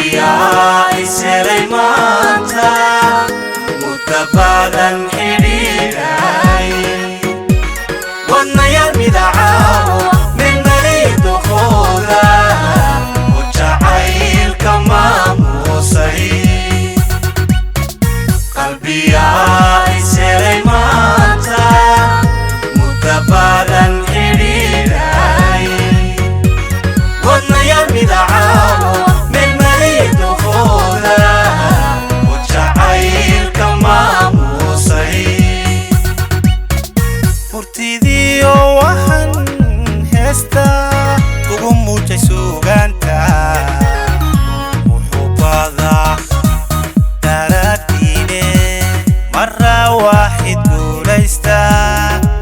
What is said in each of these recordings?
قلبي يا سليمانتا متبادا حريراي وانا يرمي دعاو من مريد خولا وجعيل كما موسي قلبي يا سليمانتا متبادا حريراي وانا يرمي دعاو من مريد خولا وجعيل كما موسي murtidiyo waxan heesta ugu muujay suugaanta muxubbada daraadiine marra waaxid guulaysta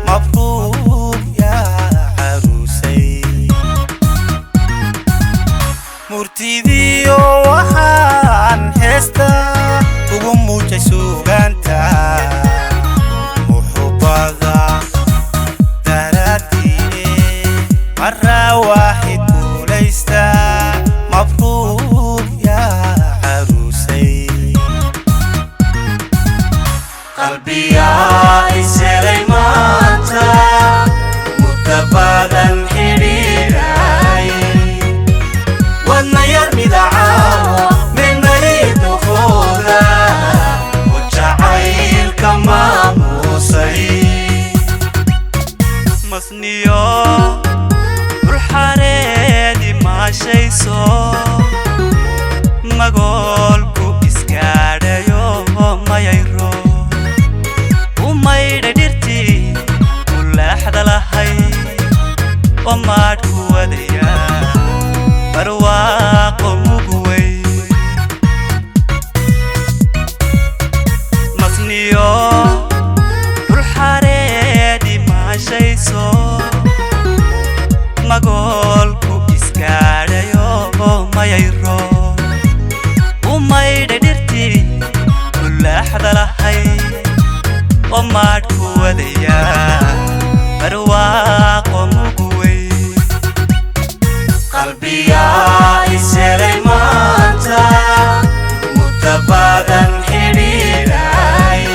mabruuk yaa caruusay murtidiyo waxan heesta ugu muujay suugaanta muxubbada مرة واحد وليستا مبروك يا عروسي قلبي يا سليمانتا متبادا حريراي وانا يرمي دعاو من مريد خولا وجعيل كما موسي مصنيو ruxareedi maashayso magoolku iskaadhayo mayayro umaydha dhirtii u leexda lahay oo maadhku wadaya barwaaqo mugwey masniyo ruxareedi maashayso magolku iskaadhayo mayayro umaydha dhirtii u leexda lahay oo maadhku wadaya barwaaqo mugwey قلبي يا سليمانتا متبادا حريراي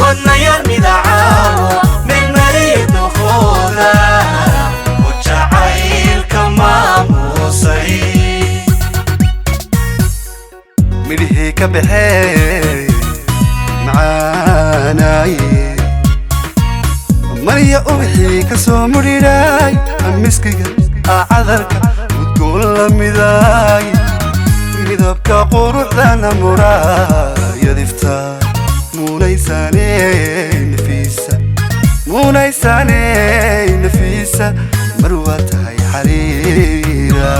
وانا يرمي دعاو من مريد خولا وجعيل كما موسي midhihii ka baxay macaanaay mariya ubixii ka soo mudhiray miskiga cadarka udgoon la midaay midabka quruxdana muraayadifta muunaysaaney nafiisa mar waa tahay xariira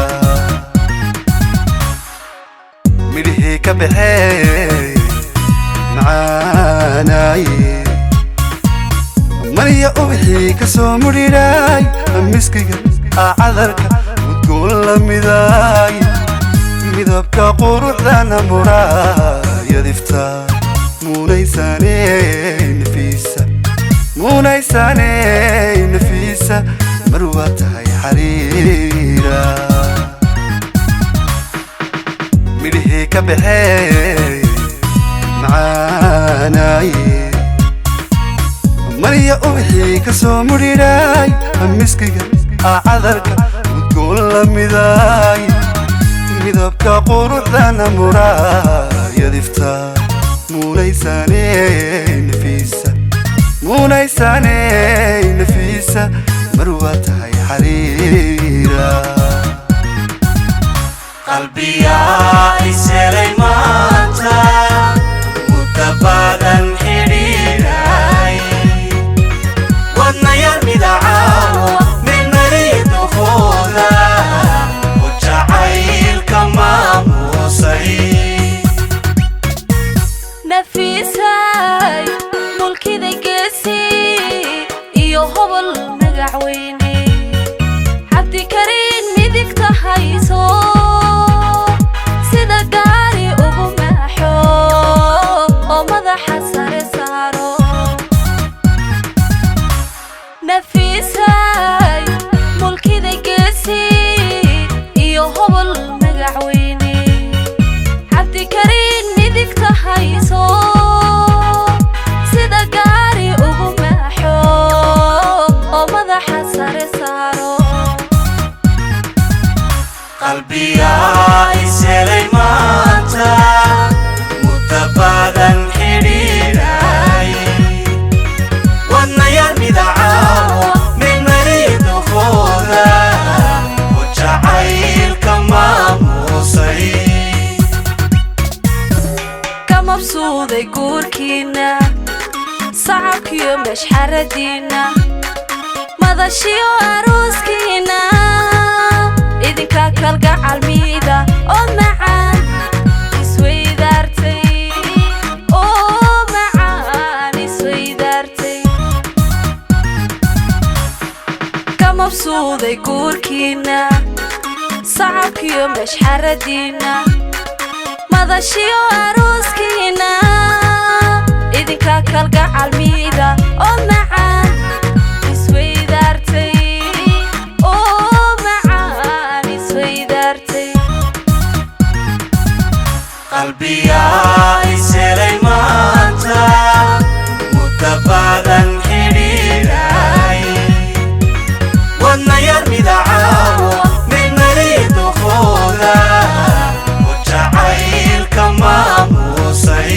midhihii ka baxay macaanaay mariya ubixii ka soo mudhiray miskiga cadarka udgoon la midaay midabka quruxdana muraayadifta muunaysaaney nafiisa mar waa tahay xariira midhihii ka baxay macaanaay mariya ubixii ka soo mudhiray miskiga cadarka udgoon la midaay midabka quruxdana muraayadifta muunaysaaney nafiisa mar waa tahay xariira قلبي يا سليمانتا متبادا حريراي وانا يرمي دعاو من مريد خولا وجعيل كما موسي نفيساي ملكي دقسي iyo hobol magac weyne xabdi karin qalbiga iselay maanta muddo badan xidhiidhay wadnayaal midacaawo midnayadahooda oo jacaylka maamuusay ka mabsuuday guurkiina sacabkiyo mashxaradiina madashiyo aruuskiina idinka kalgacal miida oo macaan isweydaartay oo macaan isweydaartay ka mabsuuday guurkiina sacabkiyo mashxaradiina madashiyo aruuskiina idinka kalgacal miida oo macaan isweydaartay oo macaan isweydaartay qalbiga iselay maanta muddo badan xidhiidhay wadnayaal midacaawo midnayadahooda oo jacaylka maamuusay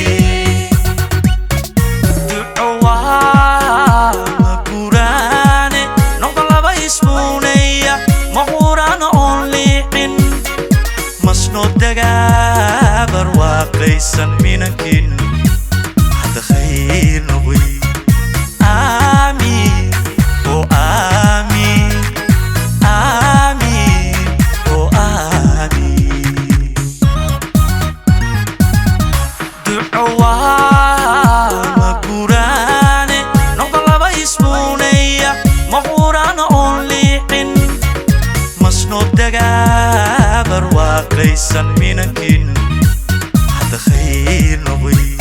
barwaaqaysan minankin hadda khayr noqoy aamiin oo aamiin aamiin oo aamiin duco waa maguraane noqda laba ismuunaya maquraan oon liixin masnoo dagaa barwaaqaysan minankin خير نبي